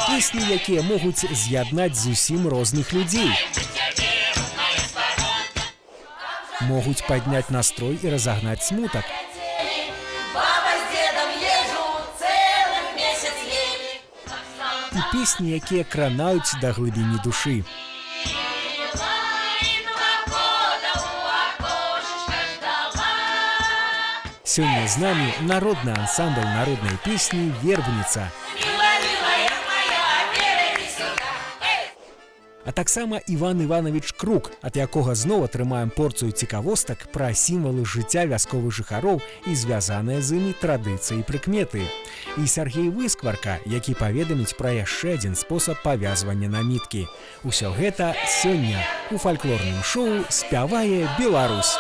Песні, якія могуць з'яднаць зусім розных людзей. Могуць падняць настрой і разагнаць смутак. І песні, якія кранаюць да глыбіні душы. Сёння з намі народны ансамбль народнай песні «Вербніца». А таксама Іван Іванович Крук, ад якога зноў атрымаем порцыю цікавостак пра сімвалы жыцця вясковых жыхароў і звязаныя з імі традыцыі і прыкметы. І Сергей Выскварка, які паведаміць пра яшчэ адзін спосаб павязвання на ніткі. Усё гэта сёння у фальклорным шоу «Спявае Беларусь».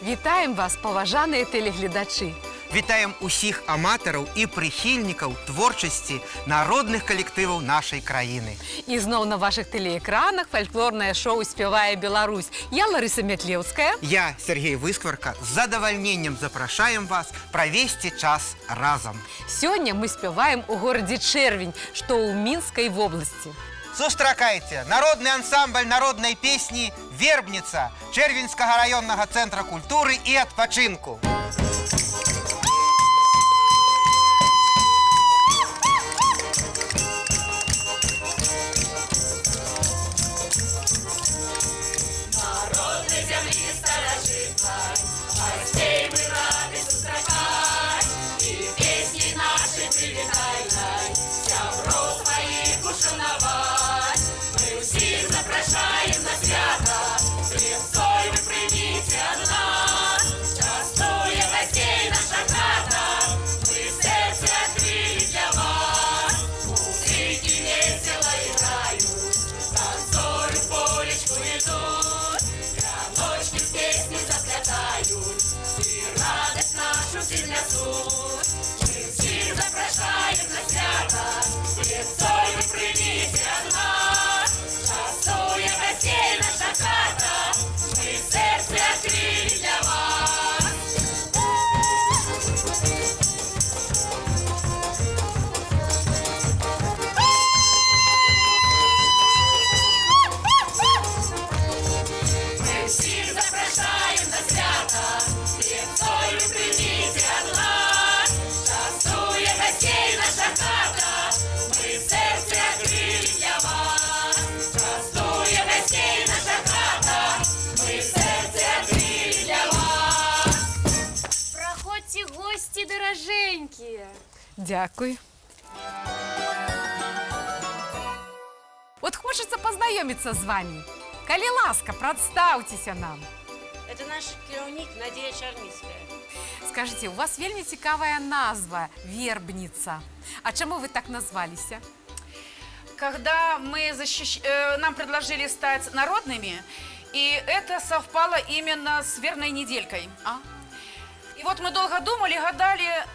Вітаем вас, паважаныя тэлегледачы! Вітаем усіх аматараў і прыхільнікаў творчасці народных калектываў нашай краіны. І зноў на вашых тэлеэкранах фальклорнае шоу «Спявае Беларусь». Я Ларыса Мятлеўская. Я, Сергей Выскварка, з задавальненнем запрашаем вас правесці час разам. Сёння мы спяваем у горадзе Чэрвень, што ў Мінскай вобласці. Сустракайце народны ансамбль народнай песні «Вербніца» Чэрвеньскага раённага цэнтра культуры і адпачынку. Дякую. Вот хочется познакомиться с вами. Коли ласка, представьтесь нам. Это наш кіраўнік Надія Чарніцкая. Скажите, у вас вельми цікавая назва «Вербніца». А чему вы так назвалися? Когда нам предложили стать народными, и это совпало именно с верной неделькой. И вот мы долго думали, гадали,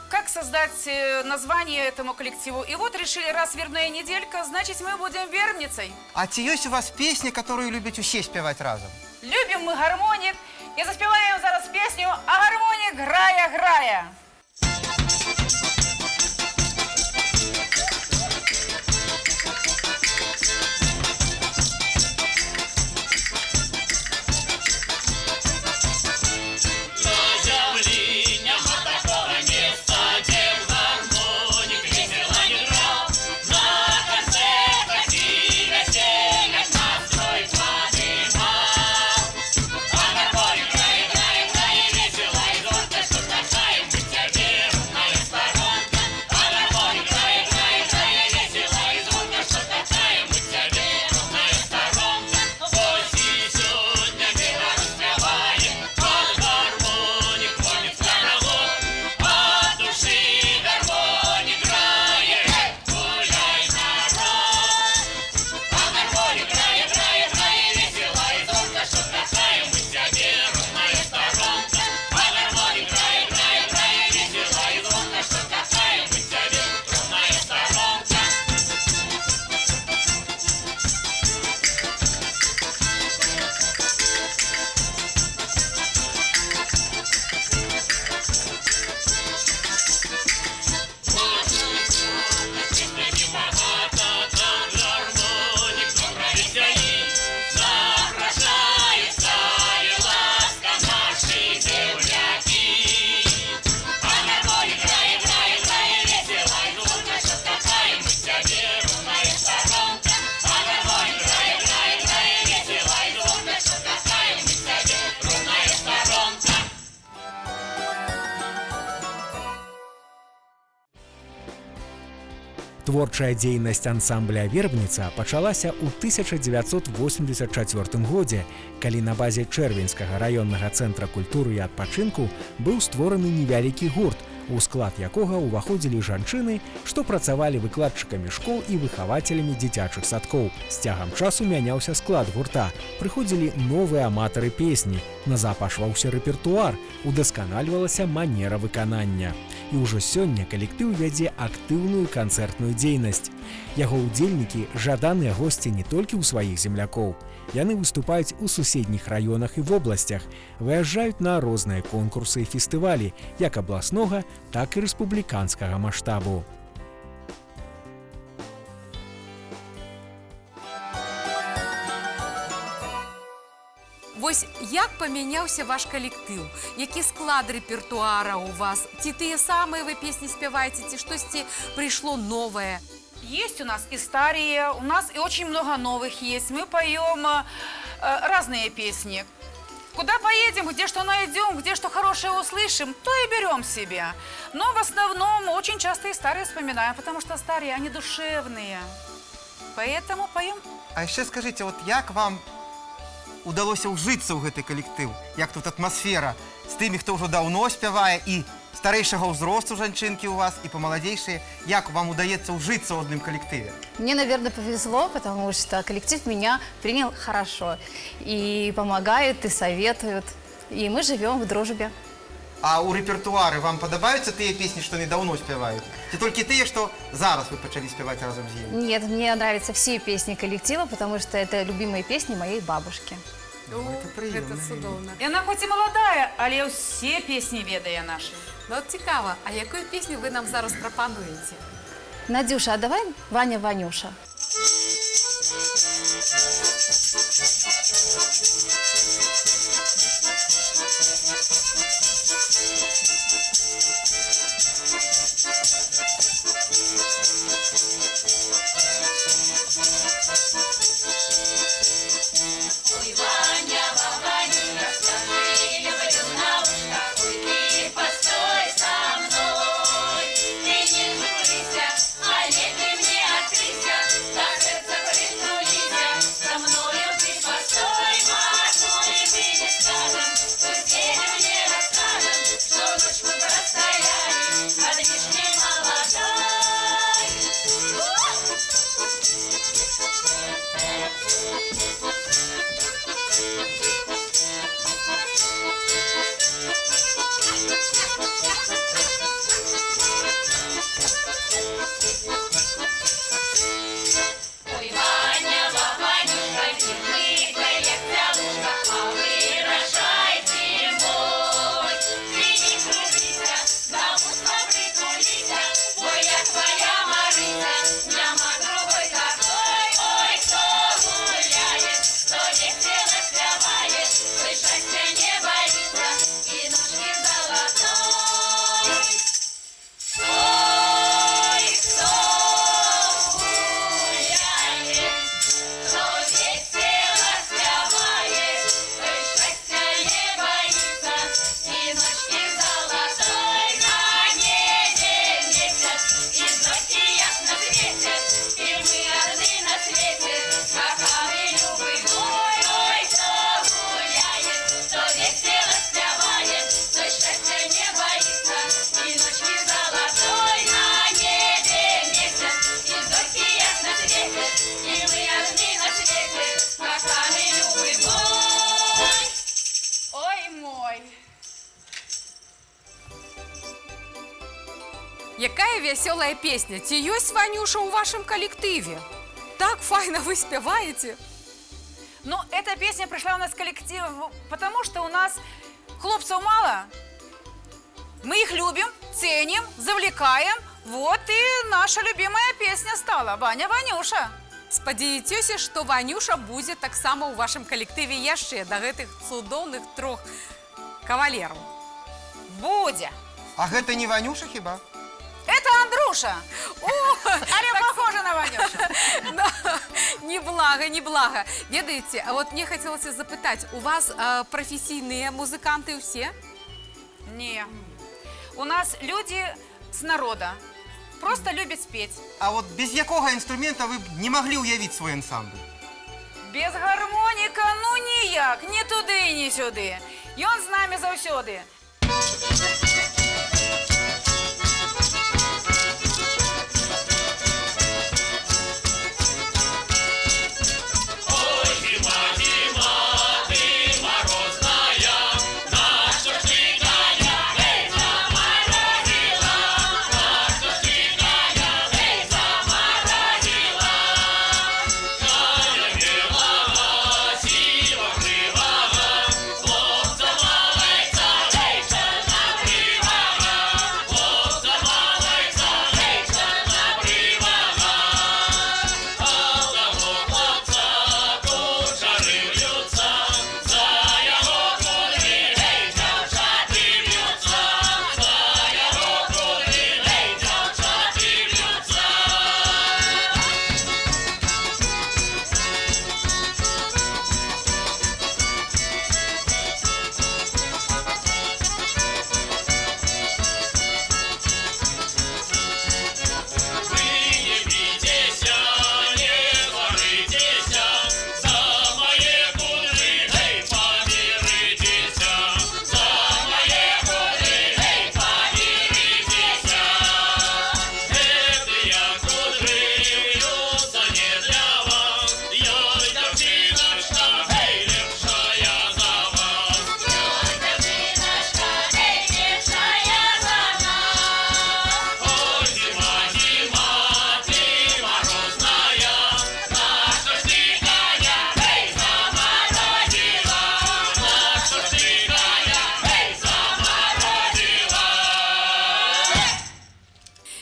как создать название этому коллективу. И вот решили, раз вербная неделька, значит мы будем вербницей. А ці ёсць у вас песні, которую любяць усе спяваць разом? Любим мы гармонік и заспеваем зараз песню «А гармонік грая, грая». Весело и гордо, что касаем быть Творчая дзейнасць ансамбля «Вербніца» пачалася ў 1984 годзе, калі на базе Чэрвеньскага раённага цэнтра культуры і адпачынку быў створаны невялікі гурт, у склад якога ўваходзілі жанчыны, што працавалі выкладчыкамі школ і выхавацелямі дзіцячых садкоў. З цягам часу мяняўся склад гурта, прыходзілі новыя аматары песні, назапашваўся рэпертуар, удасканальвалася манера выканання. І ўжо сёння калектыў вядзе актыўную канцэртную дзейнасць. Яго ўдзельнікі жаданыя госці не толькі ў сваіх землякоў. Яны выступаюць у суседніх раёнах і вобласцях, выязджаюць на розныя конкурсы і фестывалі, як абласнога, так і рэспубліканскага маштабу. Вось як памяняўся ваш калектыў? Які склад рэпертуара у вас? Ці тыя самыя вы песні спяваеце, ці штосьці прыйшло новае? Есть у нас и старые, у нас и очень много новых есть. Мы поем разные песни. Куда поедем, где что найдем, где что хорошее услышим, то и берем себе. Но в основном очень часто и старые вспоминаем, потому что старые, они душевные. Поэтому поем. А яшчэ скажыце, вот як вам удалося ўжыцца ў гэты калектыў? Як тут атмасфера з тымі, хто ўжо даўно спявае, і старэйшага ўзросту жанчынкі у вас, і помаладзейшыя? Як вам удаецца ўжыцца ў адным калектыве? Мне, наверное, повезло, потому что коллектив меня принял хорошо. И помогает, и советуют. И мы живем в дружбе. А ў рэпертуары вам падабаюцца тыя песні, што недаўно спяваюць? Ці толькі тыя, што зараз вы пачалі спяваць разам з імі? Нет, мне нравятся все песни коллектива, потому что это любимые песни моей бабушки. Гэта цудоўна. И она хоть и молодая, але все песни ведае наши. Ну от цікава, а якую песню ви нам зараз прапануєте? Надюша, а давай Ваня Ванюша. Якая веселая песня? Ці ёсць Ванюша ў вашым калектыве? Так файна вы спяваеце. Ну, эта песня пришла у нас в коллектив, потому что у нас хлопцев мало. Мы их любим, ценим, завлекаем. Вот и наша любимая песня стала «Ваня Ванюша». Спадзяецеся, што Ванюша будзе таксама ў вашым калектыве яшчэ да гэтых цудоўных трох кавалераў. Будзе. А гэта не Ванюша хіба? Это Андруша. О, але похожа на Ванюшу. Неблага, неблага. Ведаеце, а вот мне хацелася запытаць, у вас прафесійныя музыканты ўсе? Не. У нас люди с народа. просто любит спеть. А от без якого інструмента ви б не могли уявити свій ансамбль? Без гармоніка, ну ніяк, ні туди, ні сюди. І он з нами завсюди.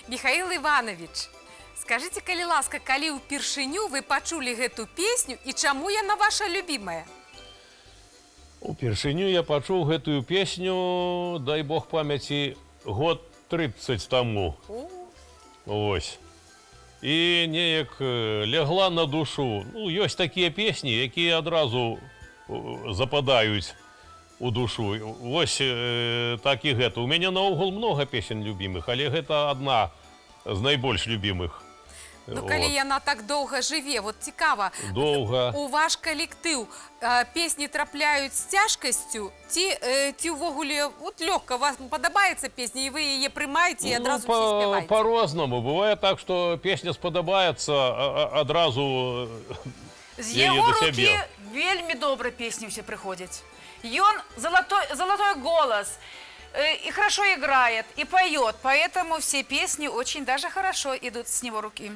Михаил Иванович, скажите, калі ласка, калі ўпершыню вы пачулі гэту песню і чаму яна ваша любимая? Упершыню я пачуў гэтую песню, дай бог памяці, год 30 таму. Ось. І неяк лягла на душу. Ну, ёсць такія песні, якія адразу западаюць у душу. Вось так і гэта. У мяне наогул много песен любімых, але гэта адна з найбольш любімых. Ну, калі яна так доўга жыве, вот цікава, Доўга. у ваш калектыў песні трапляюць з цяжкасцю, ці ўвогуле вот лёгка, вам падабаецца песня, і вы яе прымаеце і адразу все спяваеце? По-рознаму. Бывае так, што песня спадабаецца, адразу З яе яго да рукі сябе. вельмі добра песні ўсе прыходзяць. Ён золотой голос, и хорошо играет, и поет, поэтому все песни очень даже хорошо идут с него руки.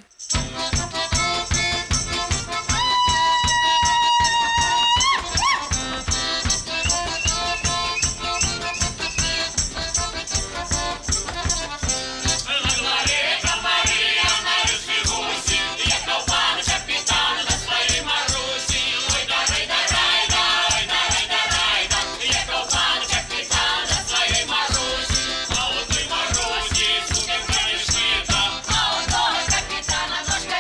Капитана, ножка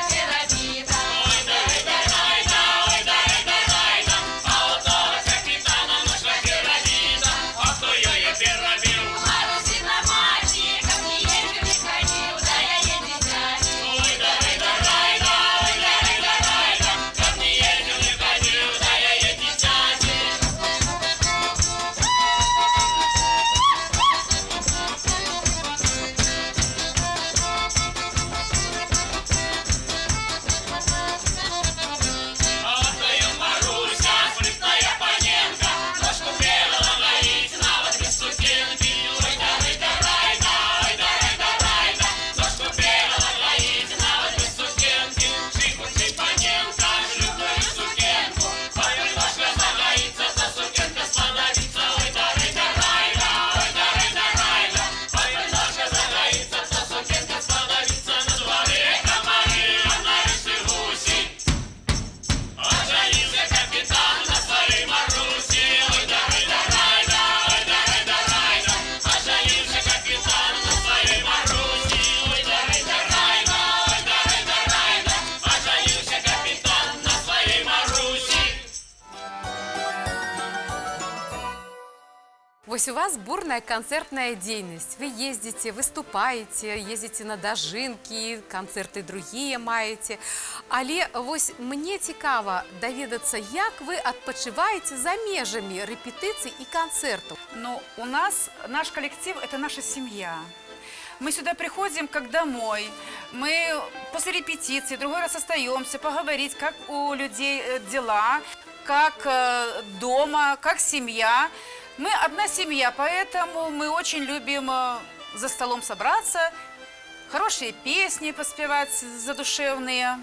Вось у вас бурная концертная деятельность. Вы ездите, выступаете, ездите на дажинки, концерты другие маете. Але вось мне цікава даведацца, як вы адпачываеце за межамі рэпетыцый і канцэртаў. Ну, у нас, наш коллектив – это наша семья. Мы сюда приходим как домой. Мы после репетиции другой раз остаемся, поговорить, как у людей дела, как дома, как семья. Мы одна семья, поэтому мы очень любим за столом собраться, хорошие песни поспевать задушевные.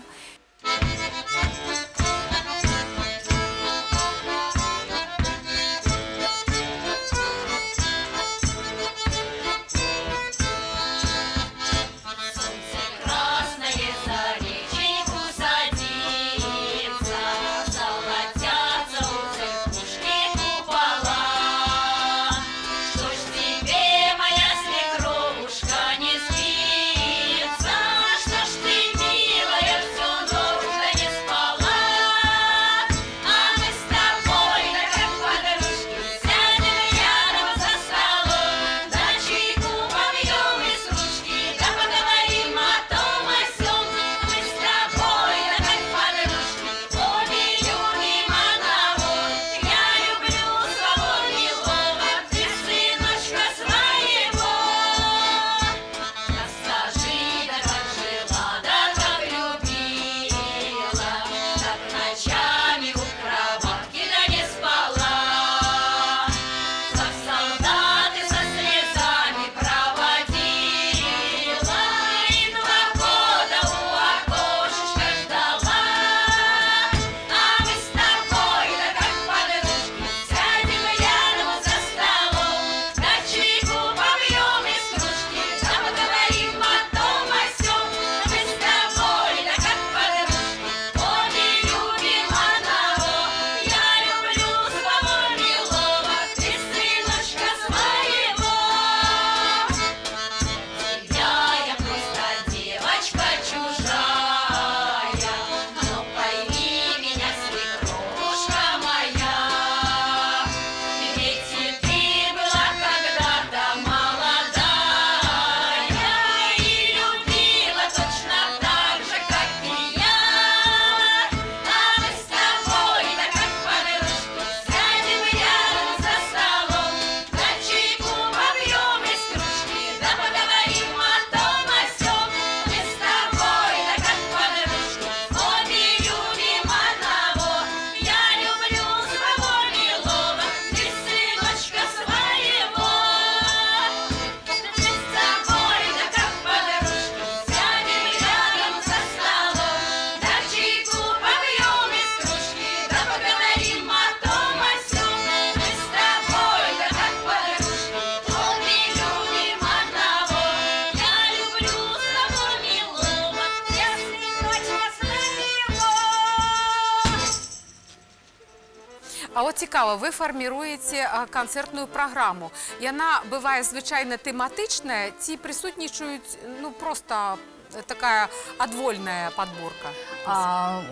А от цікаво, ви формуєте концертну програму. Яна буває звичайно тематична, ці присутнічують, ну, просто такая отвольная подборка?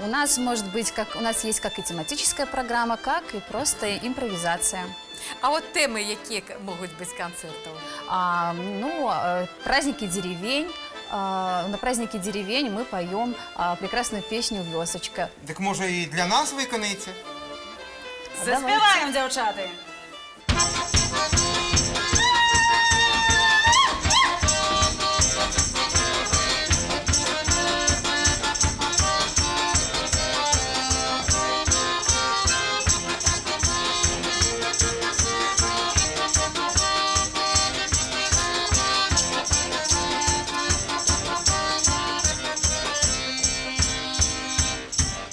У нас может быть, у нас есть как и тематическая программа, как и просто импровизация. А от теми, які можуть бути концертів? Праздники деревень. На празднике деревень мы поем прекрасную песню «Вёсочка». Так може і для нас виконаєте? Заспеваем, девчата!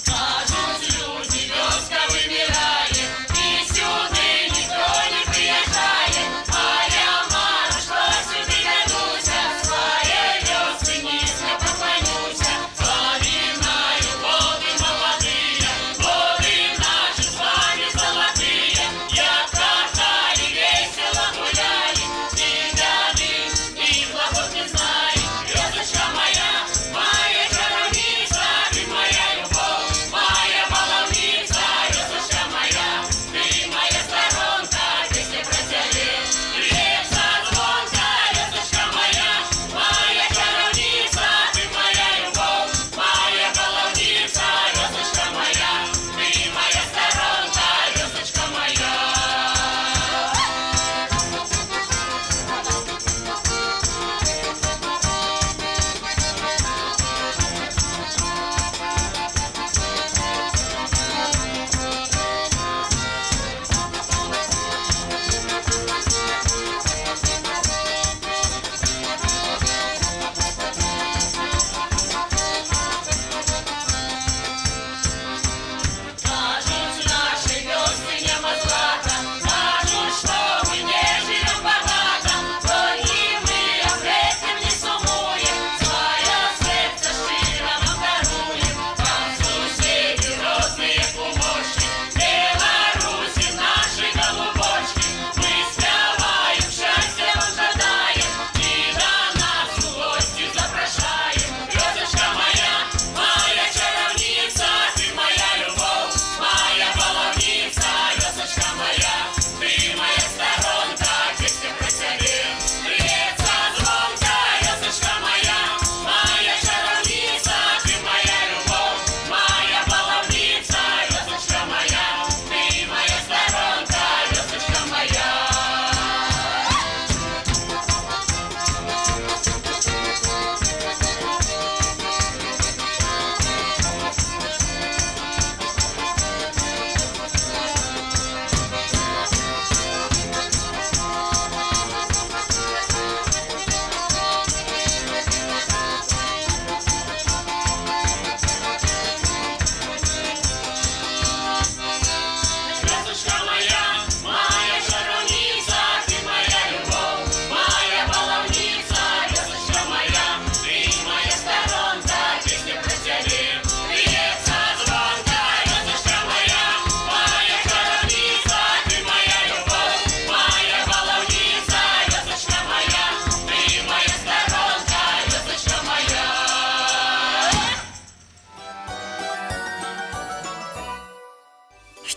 Кажуть люди, вёска вымирает, и сюды не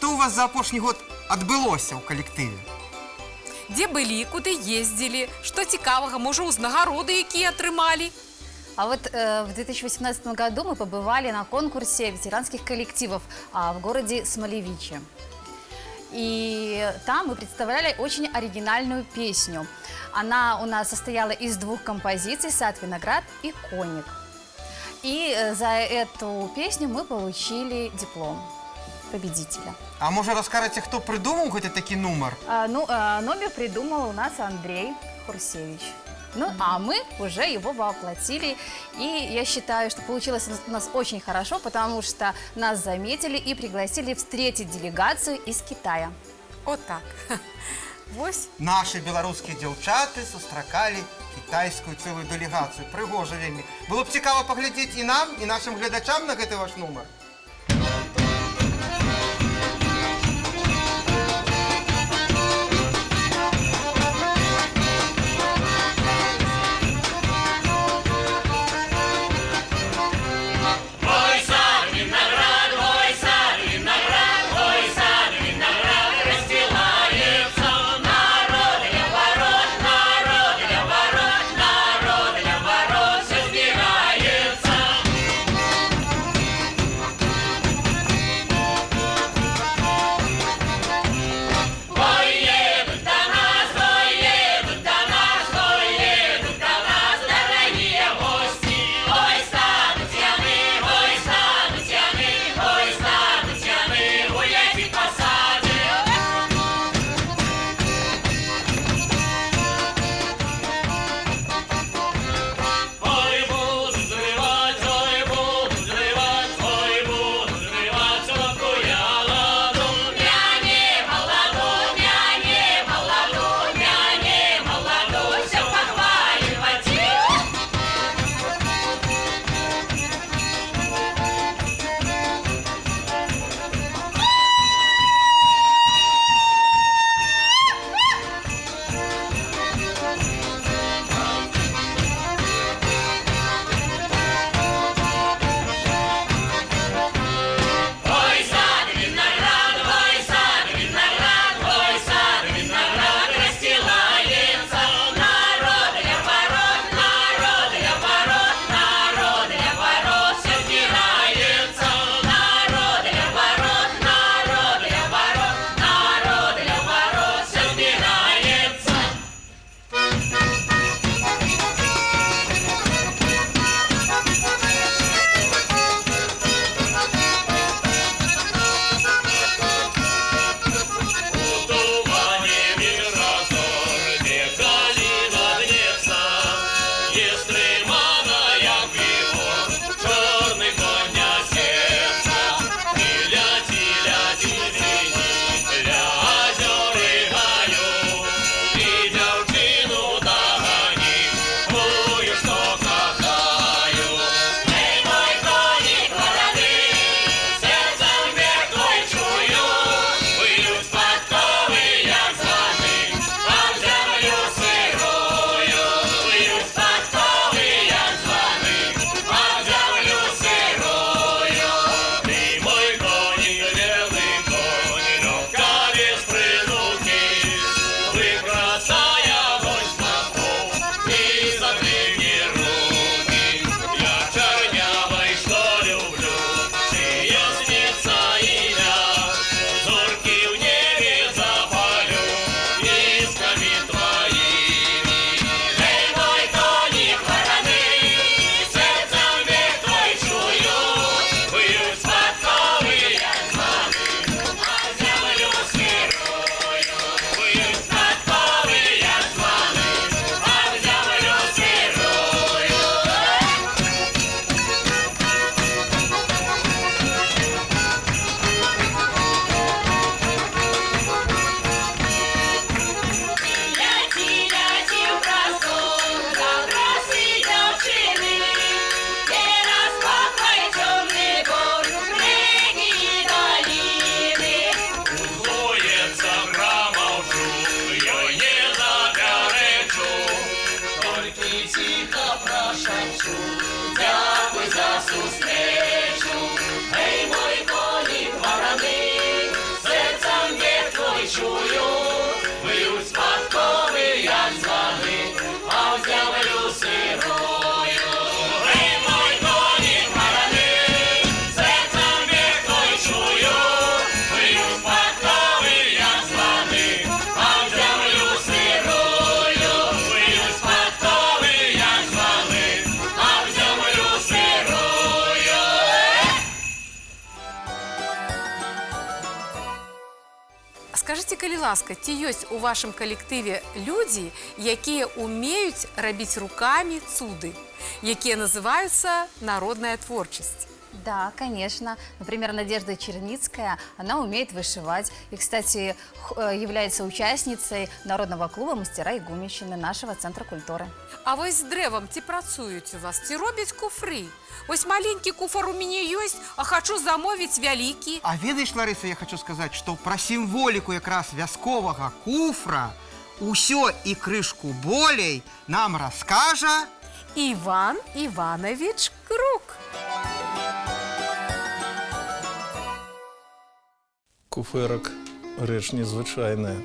што у вас за апошні год адбылося ў калектыве? Дзе былі, куды ездзілі, што цікавага, можа, узнагароды, якія атрымалі? А вот в 2018 году мы побывали на конкурсе ветеранских коллективов в городе Смолевичи. И там мы представляли очень оригинальную песню. Она у нас состояла из 2 композиций «Сад, виноград» и «Коник». И за эту песню мы получили диплом победителя. А можа раскажаце, хто прыдумаў гэты такі нумар? Номер придумал у нас Андрей Хурсевич. Ну, а мы уже его воплотили. И я считаю, что получилось у нас очень хорошо, потому что нас заметили и пригласили встретить делегацию из Китая. Отак. Вось. Нашы беларускія дзяўчаты сустракалі кітайскую цэлую дэлегацыю. Прыгожа вельмі. Было б цікава паглядзець і нам, і нашым гледачам на гэты ваш нумар. скажите, калі ласка, ці ёсць у вашым калектыве людзі, якія умеюць рабіць рукамі цуды, якія называюцца народная творчасць? Да, конечно. Например, Надежда Черницкая, она умеет вышивать. И, кстати, является участницей Народного клуба мастера и гумищины нашего Центра культуры. А вось з дрэвам ці працуюць у вас, ці робяць куфры? Вось маленькі куфар у мяне ёсць, а хачу замовіць вялікі. А ведаеш, Ларыса, я хочу сказаць, што пра сімволіку якраз вясковага куфра усё і крышку болей нам раскажа Іван Іванович Крук. Куфэрак – рэч незвычайная.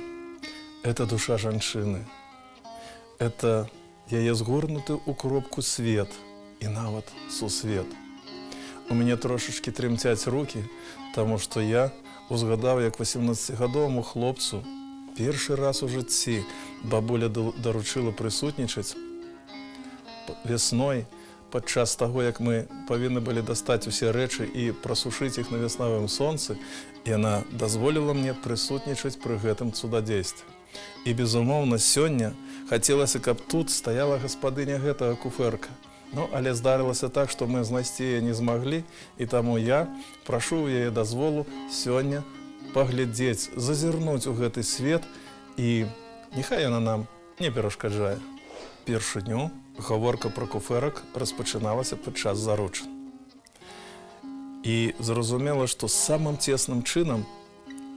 Это душа жанчыны. Это яе згорнуты ў кропку свет і нават сусвет. У мяне трошачкі трымцяць рукі, таму што я узгадаў, як 18гадоваму хлопцу першы раз у жыцці бабуля даручыла прысутнічаць вясной, падчас таго, як мы павінны былі дастаць усе рэчы і прасушыць іх на веснавым сонцы, яна дазволіла мне прысутнічаць пры гэтым цудадзействе. І, безумоўна, сёння хацелася, каб тут стаяла гаспадыня гэтага куфэрка. Ну, але здарылася так, што мы знайсці яе не змаглі, і таму я прашу ў яе дазволу сёння паглядзець, зазірнуць у гэты свет, і няхай яна нам не перашкаджае. Першы дню гаворка пра куфэрак распачыналася падчас заручын. І зразумела, што самым цесным чынам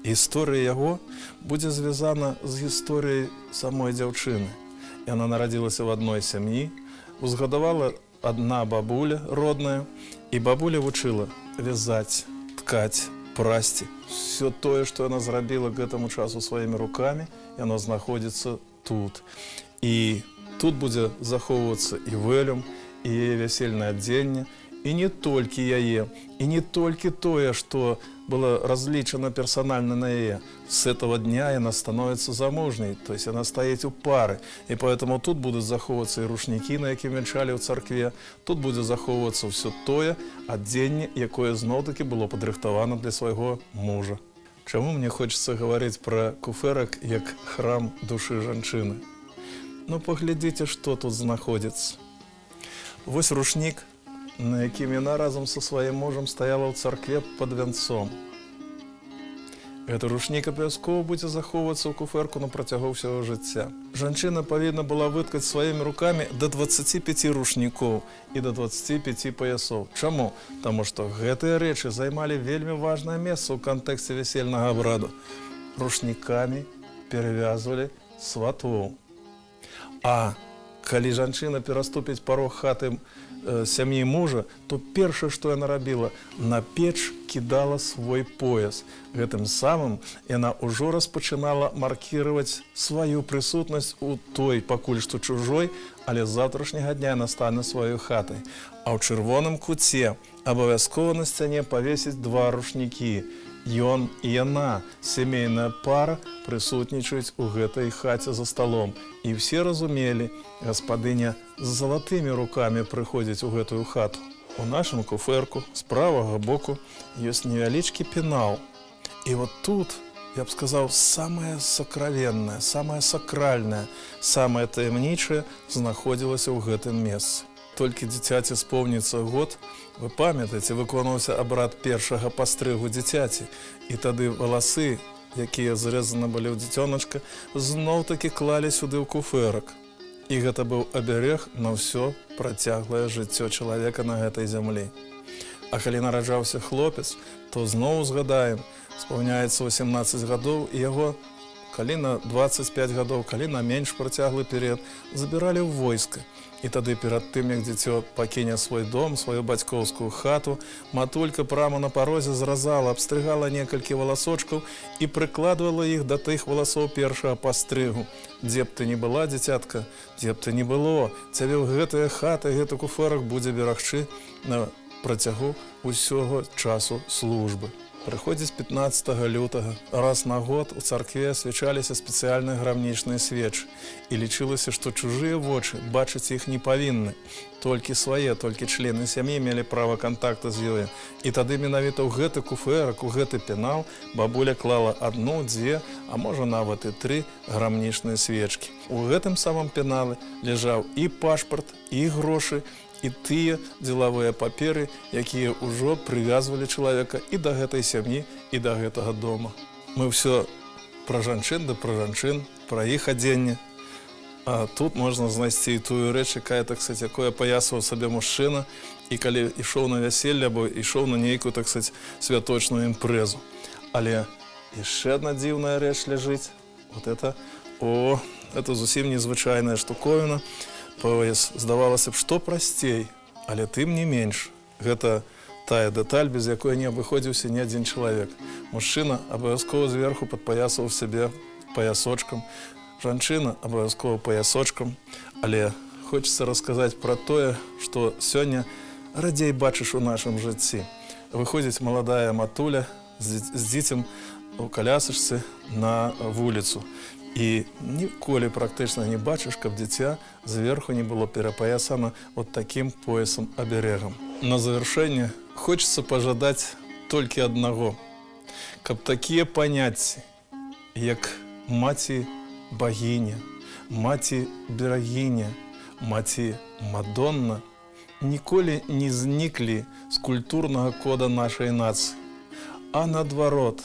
гісторыя яго будзе звязана з гісторыяй самой дзяўчыны. Яна нарадзілася в адной сям'і, узгадавала адна бабуля родная, і бабуля вучыла вязаць, ткаць, прасці. Все тое, што яна зрабіла к гэтаму часу сваімі рукамі, яно знаходзіцца тут. І тут будзе захоўвацца і вэлюм, і яе вясельнае адзенне, і не толькі яе, і не толькі тое, што было разлічана персанальна на яе. С этого дня яна становіцца замужняй, то есть яна стаіць у пары. І поэтому тут будуць захоўвацца і рушнікі, на якія вянчалі ў царкве, тут будзе захоўвацца ўсё тое адзенне, якое зноў-такі было падрыхтавана для свайго мужа. Чаму мне хочацца гаварыць пра куфэрак як храм душы жанчыны? Ну, паглядзіце, што тут знаходзіцца. Вось рушнік, на якім яна разам са сваім мужам стаяла ў царкве пад вянцом. Гэты рушнік абавязкова будзе захоўвацца ў куфэрку на працягу ўсяго жыцця. Жанчына павінна была выткаць сваімі рукамі да 25 рушнікоў і да 25 паясоў. Чаму? Таму што гэтыя рэчы займалі вельмі важнае месца ў кантэксце вясельнага абраду. Рушнікамі перавязвалі сватоў. А калі жанчына пераступіць парог хаты сям'і мужа, то першае, што яна рабіла, на печ кідала свой пояс. Гэтым самым яна ўжо распачынала маркіраваць сваю прысутнасць у той, пакуль што чужой, але з заўтрашняга дня яна стане сваёй хатай. А ў чырвоным куце абавязкова на сцяне павесіць 2 рушнікі. Ён і яна, сямейная пара, прысутнічаюць у гэтай хаце за сталом. І все разумелі, гаспадыня з залатымі рукамі прыходзіць у гэтую хату. У нашым куфэрку з правага боку ёсць невялічкі пенал. І вот тут, я б сказаў, самае сакравеннае, самае сакральнае, самае таямнічае знаходзілася ў гэтым месцы. Толькі дзіцяці споўніцца год, вы памятаеце, выконваўся абрад першага пастрыгу дзіцяці. І тады валасы, якія зрэзаны былі ў дзіцёначка, зноў-такі клалі сюды ў куфэрак. І гэта быў аберег на ўсё працяглае жыццё чалавека на гэтай зямлі. А калі нараджаўся хлопец, то зноў згадаем, спаўняецца 18 гадоў, і яго, калі на 25 гадоў, калі на менш працяглы перыяд, забіралі ў войска. І тады перад тым, як дзіцё пакіне свой дом, сваю бацькоўскую хату, матулька прама на парозе зразала, абстрыгала некалькі валасочкаў і прыкладвала іх да тых валасоў першага пастрыгу. Дзе б ты не была, дзіцятка, дзе б ты не было, цябе ў гэтая хата, гэты куфэрак будзе берагчы на працягу ўсяго часу службы. Прыходзіць 15 лютага. Раз на год у царкве асвячаліся спецыяльныя грамнічныя свечы. І лічылася, што чужыя вочы бачыць іх не павінны. Толькі свае, толькі члены сям'і мелі права кантакта з ёю. І тады менавіта ў гэты куфэрак, у гэты пенал бабуля клала 1, 2, а можа нават і 3 грамнічныя свечкі. У гэтым самым пенале ляжаў і пашпарт, і грошы, і тыя дзелавыя паперы, якія ўжо прывязвалі чалавека і да гэтай сям'і, і да гэтага дома. Мы ўсё пра жанчын да пра жанчын, пра іх адзенне. А тут можна знайсці і тую рэч, якая, так сказаць, якое паясаваў сабе мужчына, і калі ішоў на вяселле або ішоў на нейкую, так сказаць, святочную імпрэзу. Але яшчэ адна дзіўная рэч ляжыць. Вот это зусім незвычайная штуковіна. Пояс, здавалася б, што прасцей, але тым не менш. Гэта тая дэталь, без якой не абыходзіўся ні адзін чалавек. Мужчына абавязкова зверху падпаясаваў сябе паясочкам, жанчына абавязкова паясочкам, але хочацца расказаць пра тое, што сёння радзей бачыш у нашым жыцці. Выходзіць маладая матуля з дзіцем у калясачцы на вуліцу. І ніколі практычна не бачыш, каб дзіця зверху не было перапаясана вот таким поясам-аберегам. На завяршэнне хочацца пажадаць толькі аднаго, каб такія паняцці, як маці-багіня, маці-берагіня, маці-мадонна, ніколі не зніклі з культурнага кода нашай нацыі, а наадварот,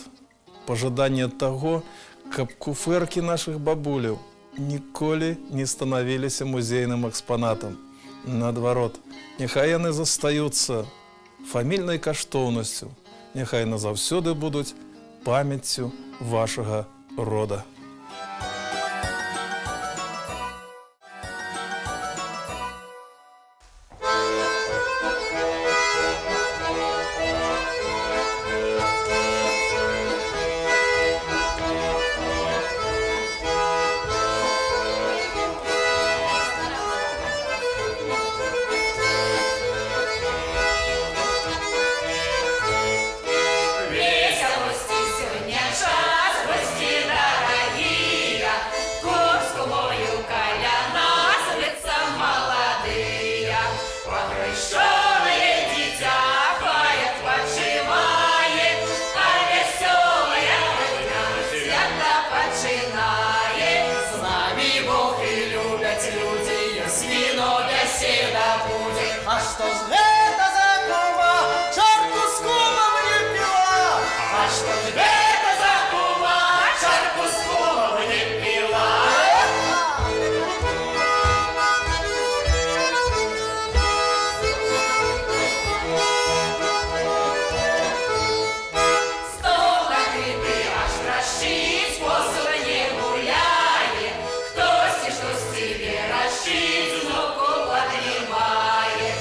пажаданне таго, каб куфэркі нашых бабуляў ніколі не станавіліся музейным экспанатам. Наадварот, няхай яны застаюцца фамільнай каштоўнасцю, няхай назаўсёды будуць памяццю вашага рода. А что ж гэта за кума, чарку з кумом не пила? А что ж гэта за кума, чарку з кумом не пила? Стол накрытый аж трещит, посуда не гуляет, хтось і щось тебе рощить, внуку поднимает.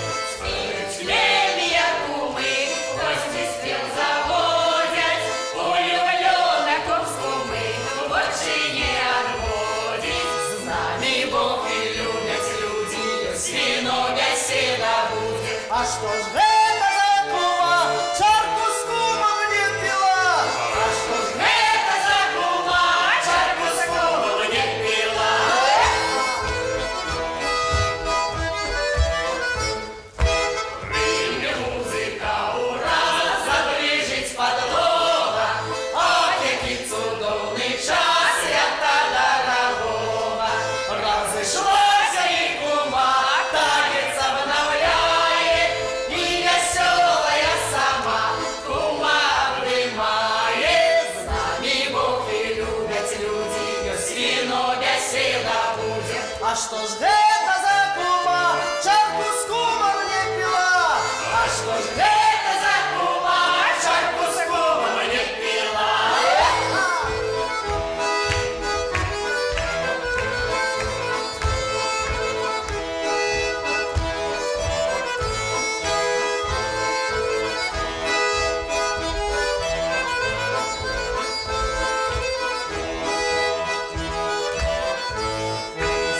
А что ж гэта за кума, чарку з кумом не пила? А что ж гэта за кума, чарку з кумом не пила? Рымне музыка, ура, заближить подлога, ах, який цудовний час, свята дорогого. Разышлася і кума, танец обновляет, и веселая сама кума обнимает. С нами Бог и любят люди, ее свино беседа будет. А что ж это за кума, чарку с кумом не пила? А что ж это за кума, чарку с кумом не пила?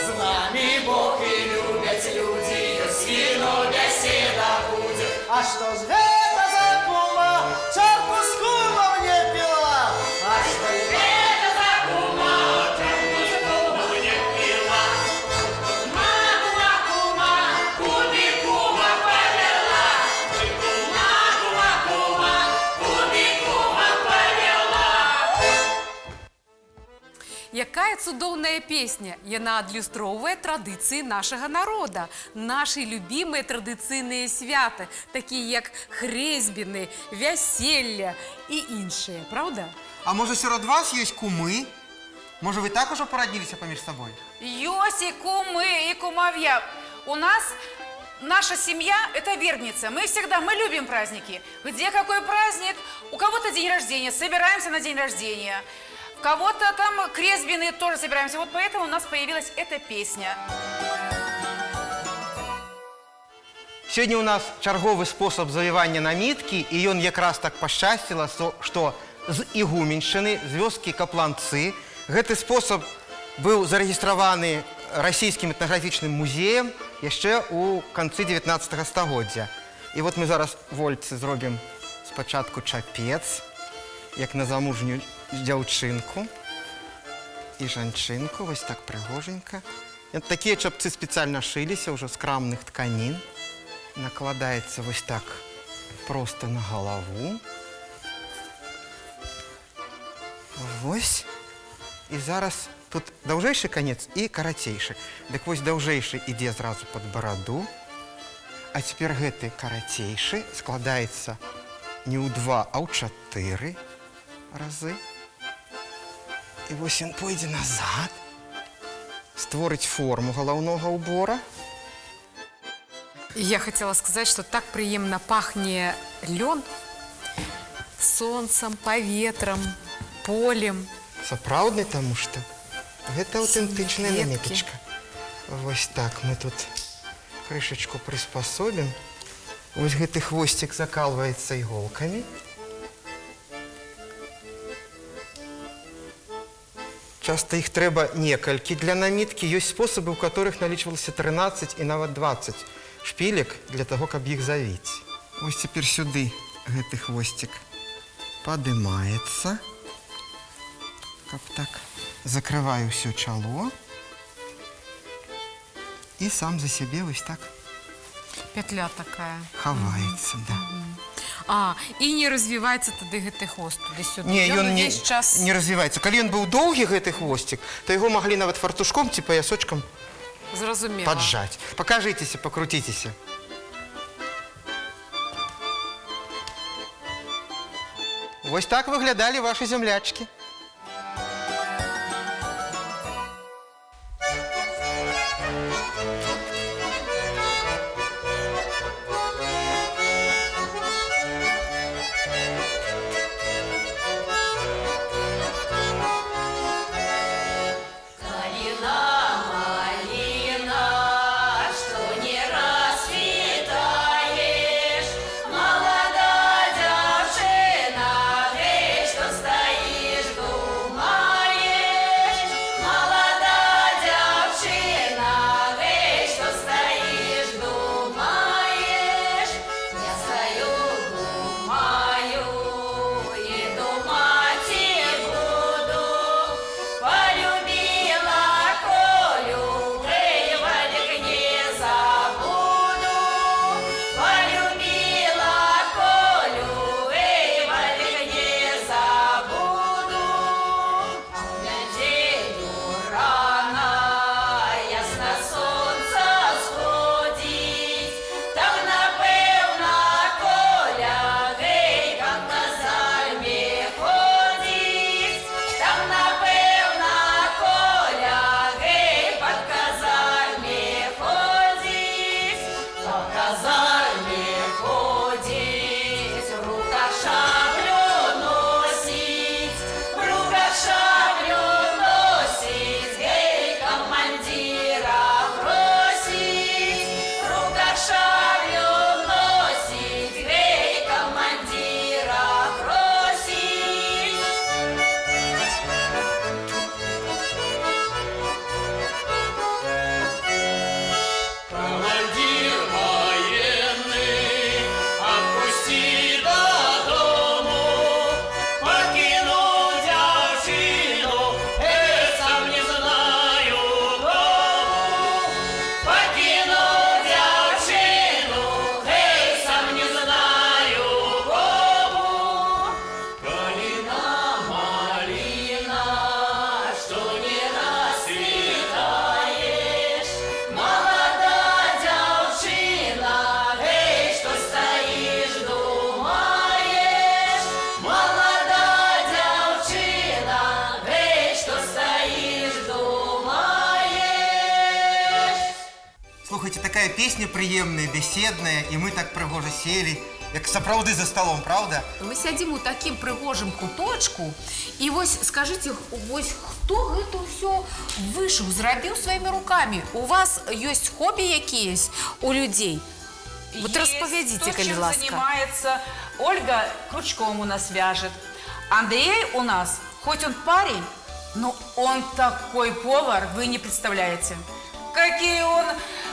С нами Бог Якая цудоўная песня, яна адлюстроўвае традыцыі нашага народа, нашы любімыя традыцыйныя святы, такія як хрэсьбіны, вяселля і іншыя, правда? А можа, сярод вас ёсць кумы? Можа, вы так ужо парадніліся паміж сабой? Ёсць и кумы, и кумовья. У нас наша семья – это верница. Мы любим праздники. Где какой праздник? У кого-то день рождения, собираемся на день рождения. У кого-то там крестбины, тоже собираемся. Вот поэтому у нас появилась эта песня. Сёння ў нас чарговы спосаб завівання наміткі, і ён якраз так пашчасціла, што з Ігуменьшчыны, з вёскі Капланцы, гэты спосаб быў зарэгістраваны расійскім этнаграфічным музеем яшчэ ў канцы 19 стагоддзя. І вот мы зараз вольцы зробім спачатку чапец, як на замужнюю дзяўчынку і жанчынку, вось так прыгоженька. Такія чапцы спецыяльна шыліся ўжо з крамных тканін. Накладаецца вось так проста на галаву. Вось. І зараз тут даўжэйшы канец і карацейшы. Дык вось даўжэйшы ідзе зразу пад бараду. А цяпер гэты карацейшы складаецца не ў 2, а ў 4 разы. І вось ён пойдзе назад, створыць форму галаўнога ўбора. Я хотела сказать, что так приемно пахнет лен солнцем, поветром, полем. Сапраўдны, таму што гэта аўтэнтычная намітачка. Вось так мы тут крышачку прыспасобім. Вось гэты хвосцік закалваецца іголкамі. Часта іх трэба некалькі для наміткі. Ёсць спосабы, у которых налічвалася 13 і нават 20 шпілек для таго, каб іх завіць. Вось цяпер сюды гэты хвосцік падымаецца. Каб так закрываю ўсё чало. І сам за сябе вось так Петля такая. хаваецца, да. І не развіваецца тады гэты хвост туды-сюды. Не, ён увесь час... не развіваецца. Калі ён быў доўгі, гэты хвосцік, то яго маглі нават фартушком ці паясочкам Зразумела. поджать. Покажитеся, покрутитеся. Вось так выглядалі ваши землячки. Молодая девчина, гей, что стоишь, такая песня приемная, беседная, и мы так пригоже сели, як сапраўды за столом, правда? Мы сядзім у такім прыгожым куточку, і вось скажыце, вось хто гэта ўсё вышыў, зрабіў сваімі рукамі? У вас ёсць хобі якіясь у людзей? Вот распавядзіце, калі чем ласка. занимается Ольга, крючком у нас вяжет. Андрей у нас, хоть он парень, но он такой повар, вы не представляете. Какие он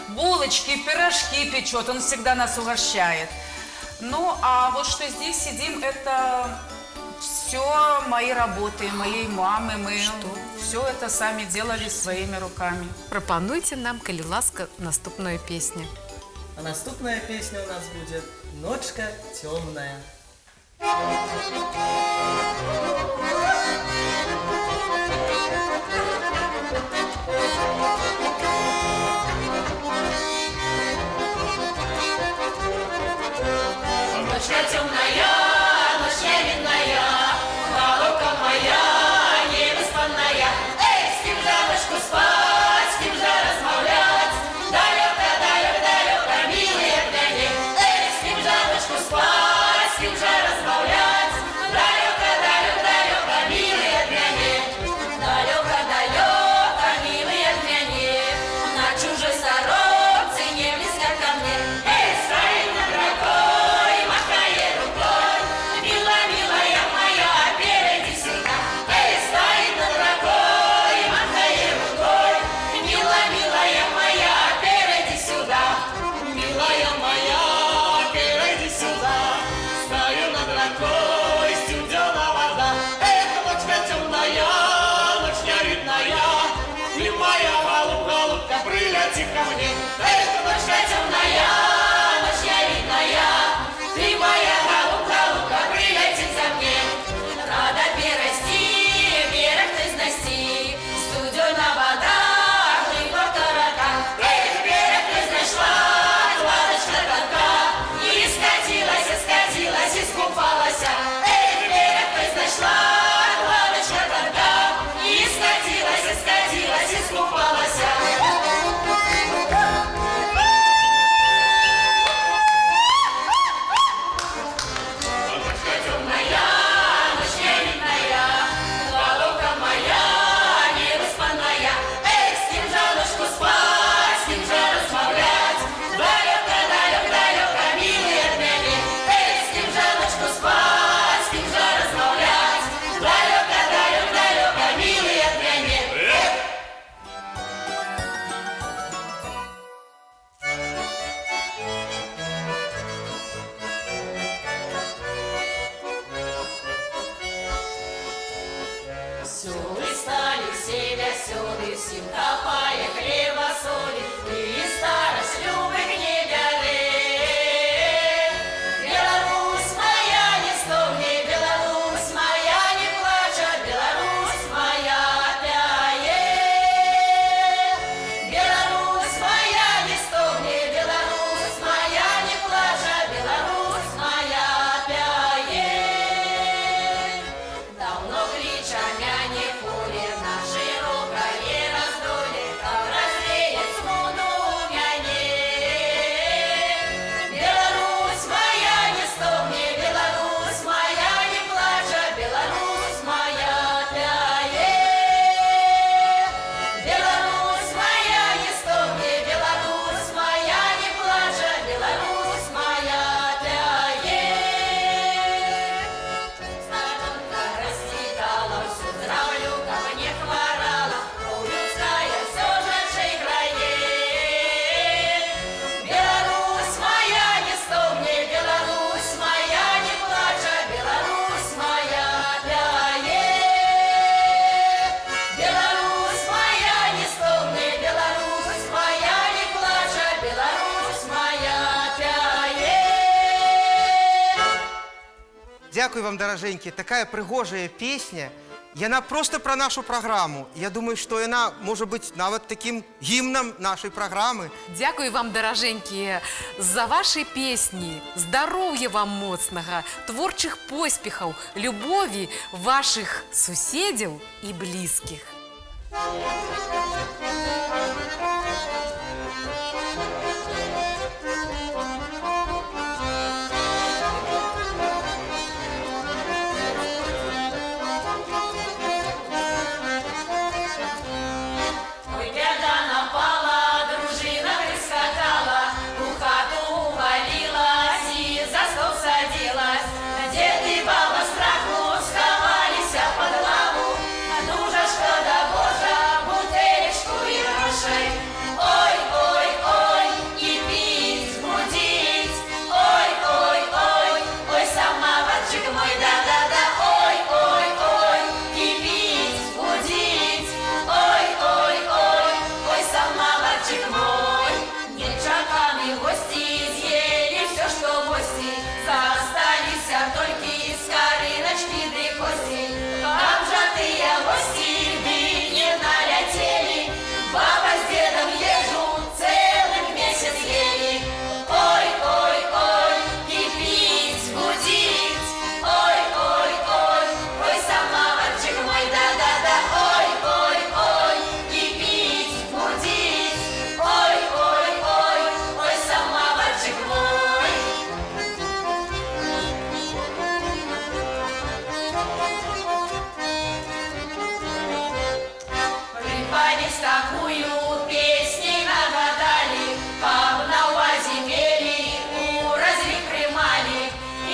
булочки, пирожки печет, он всегда нас угощает. Ну, а вот что здесь сидим, это все мои работы, моей мамы. Мы все это сами делали своими руками. Прапануйце нам, калі ласка, наступную песню. А наступная песня у нас будет «Ночка темная». Ночка темная, ночь невидная, головка моя невыспанная. Эй, с кем же ночку спать, с кем же размовлять? Далеко, далеко, далеко, милые дни. Эй, с кем же ночку спать, с кем же размовлять? Далеко, далеко, далеко, милые дни. Далеко, далеко, милые дни. На чужой сторонце не близко ко мне. Эй, стоит над рекой, махает рукой. Милая, милая моя, перейди сюда. Эй, стоит над рекой, махает рукой. Милая, милая моя, перейди сюда. Милая моя, перейди сюда. Стою над рекой, студена вода. Эх, ночка темная, ночь невидная. Ты моя голубка, прилети ко мне. Эх, ночка темная, ночь невидная. Ты моя голубка, прилети ко мне. Рада перейти, берег ты знести. Студена вода, глибоко рока. Эх, берег ты знайшла, кладочка тонка. И скатилась, скатилась, искупалась. Эх, берег ты знайшла, кладочка тонка. И скатилась, скатилась, искупалась. Ночка темная, ночь невидная, головка моя невыспанная. Эй, с кем же ночку спать, с кем же размовлять? Далеко, далеко, далеко, милые дни. Эй, с кем же ночку спать, с кем же размовлять? Далеко, далеко, далеко, милые дни. Веселый стали все веселый, всем копая хлеба соли, и старость любых не бяды. Беларусь моя, не стогни, Беларусь моя, не плача, Беларусь моя, пяе. Беларусь моя, не стогни, Беларусь моя, не плача, Беларусь моя, пяе. Давно клича мяне поле на широкое раздолье, там развеет смуду мяне. Беларусь моя, не стогни, Беларусь моя, не плача, Беларусь моя, пяе. Беларусь моя, не стогни, Беларусь моя, не плача, Беларусь моя, пяе. Стадонка расцветала, всю здравлюка мне хворала, кровь людская все жадшей крае. Беларусь моя, не стогни, Беларусь моя, не плача, Беларусь моя, пяе. Беларусь моя, не стогни, Беларусь моя, не плача, Беларусь моя, пяе. Дякую вам, дороженькі. Такая пригожая песня. Яна просто про нашу програму. Я думаю, что яна может быть нават таким гимном нашей программы. Дякую вам, даражэнькія, за ваши песні. Здароўя вам моцнага, творчых поспехаў, любові вашых суседзяў і блізкіх. Ой, беда напала, дружина прискакала, у хату увалилась и за стол садилась. Дед и баба страху сховались под лаву, дружашка да божа, бутылечку и грошей. Ой, ой, ой, и пить, будить, ой, ой, ой, ой, самоварчик мой, да-да-да, ой, ой, ой, и пить, будить, ой, ой, ой, ой, самоварчик мой. Нечаканы гости съели все, что гости, застались только из скориночки да кости. Там же ты, гости, вы не налетели, баба с дедом ежу целый месяц ели. Ой, ой, ой, кипить, будить, ой, ой, ой, ой, самоварчик мой, да-да-да, ой, ой, ой, кипить, будить, ой, ой, ой, ой, самоварчик мой. Припадись такую песней нагадали, как на увазе мели, у разве примали.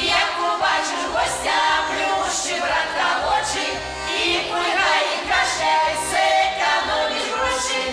Як побачиш гостя, плющи, братка, в очі, і пульгай, і кашляй, зекономиш гроші.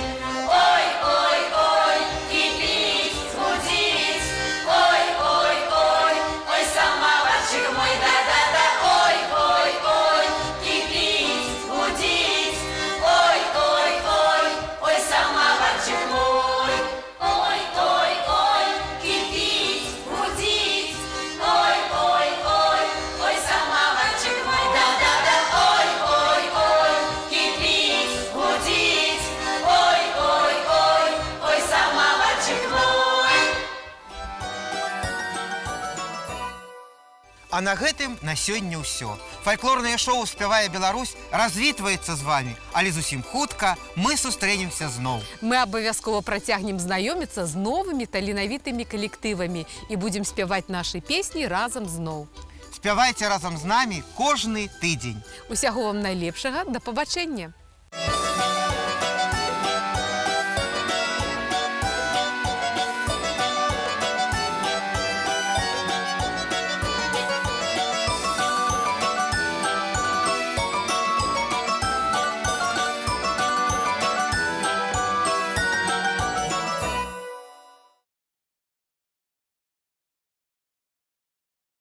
Ой, ой, ой, кипіть, гудіть, ой, ой, ой, ой, самоварчик мой, да-да-да, ой, ой, ой, кипіть, гудіть, ой, ой, ой, ой, самоварчик мой. Ой, ой, ой, кипіть, гудіть, ой, ой, ой, ой, самоварчик мой, да-да-да, ой, ой, ой, кипіть, гудіть, ой, ой, ой, ой, самоварчик мой. А на гэтым на сёння ўсё. Фальклорнае шоу «Спявае Беларусь» развітваецца з вами, але зусім хутка мы сустрэнемся зноў. Мы абавязкова працягнем знаёміцца з новымі таленавітымі калектывамі і будзем спяваць нашы песні разам зноў. Спявайце разам з намі кожны тыдзень. Усяго вам найлепшага, да пабачэння!